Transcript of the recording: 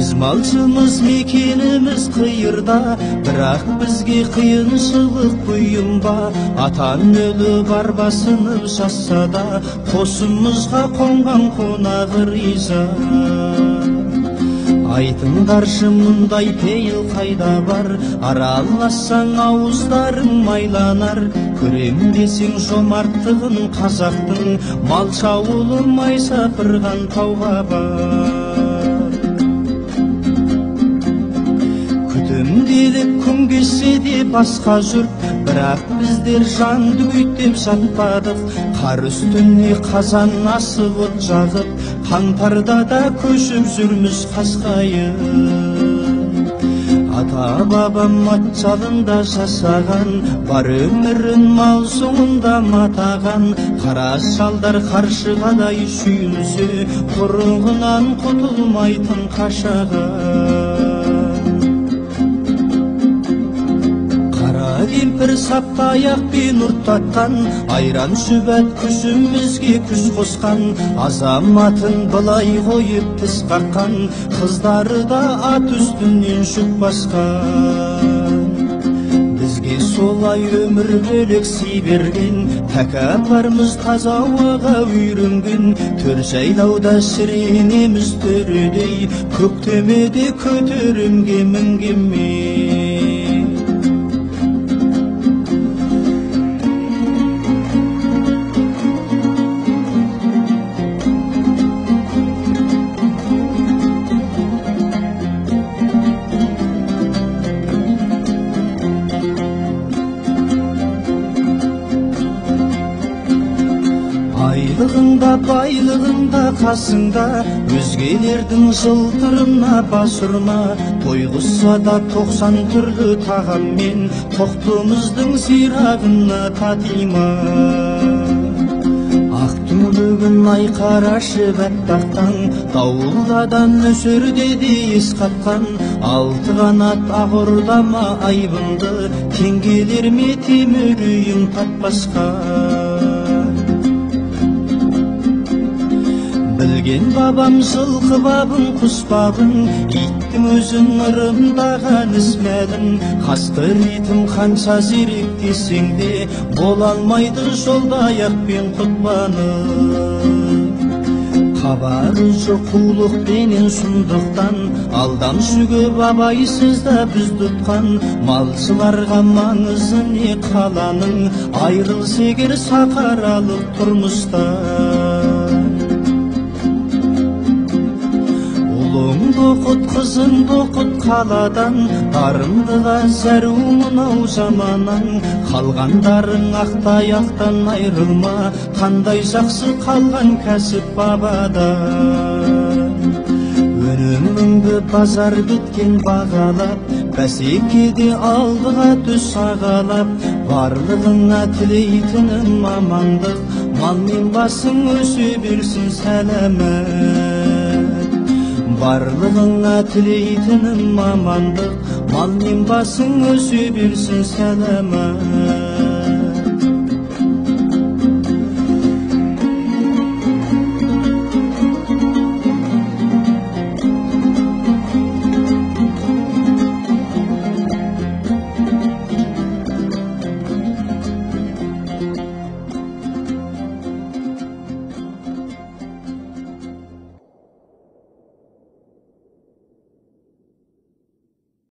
Biz malçımız mekenimiz kıyırda, бірақ бізге қиыншылық бұйымба. Атан өлі бар басынып жатса да, қосымызға қонған қонағы риза. Айтыңдаршы мұндай пейіл қайда бар, аралассаң ауыздарың майланар. Көрем десең жомарттығын қазақтың, малша ауылы майсапырған тауға бар. Күтімделіп күн кешсе де басқа жұрт, бірақ біздер жанды күйттеп жатпадық. Қар үстіне қазан асып от жағып, қаңтарда да көшіп жүрміз қасқайып. Ата-бабам матчалында жасаған, бар өмірін мал соңында матаған. Қара шалдар қаршығадай сүйінсе, құрығынан құтылмайтын қашаған. Кемпір саптаяқпен ұрттатқан, айран шүбәт күшімізге күш қосқан. Азаматын былай қойып тіс қаққан, қыздары да ат үстінен жүк басқан. Бізге солай өмір бөлек сый берген, тәкаппарымыз таза ауаға үйренген. Төр жайлауда шіренеміз төредей, көктемеде көтеремге мінгенмен. Айлығыңда, байлығыңда, қасыңда, өзгелердің жылтырына бас ұрма. Тойғызса да 90 түрлі тағаммен, тоқтымыздың сирағына татима. Ақ түңлігін айқарашы бәттақтан, дауылдадан нөсерде де ес қатқан. Алты қанат ақ ұрдама айбынды, теңгелер ме темірүйім татпасқа. Білген бабам жылқы бабын, құс бабын, иттің өзін ырымдаған ізмәлін. Қасқыр итім қанша зерек десең де, бола алмайды жолда аяқпен құтпаны. Хабары жоқ қулықпенен сұмдықтан, алдамшы көп абайсыз да біз тұтқан. Малшыларға маңызы не қаланың, айрылса егер сақаралық тұрмыстан. Ұлыңды оқыт, қызыңды оқыт қаладан, дарындыға зәру мынау заманан. Қалғандарың ақтаяқтан айрылма, қандай жақсы қалған кәсіп бабадан. Өніміңді базар біткен бағалап, бәсекеде алдыға түс ағалап. Барлығыңа тілейтінім амандық, мал мен басың өсе берсін сәлемет. Барлығыңа тілейтінім амандық, мал мен басың өсе берсін сәлемет.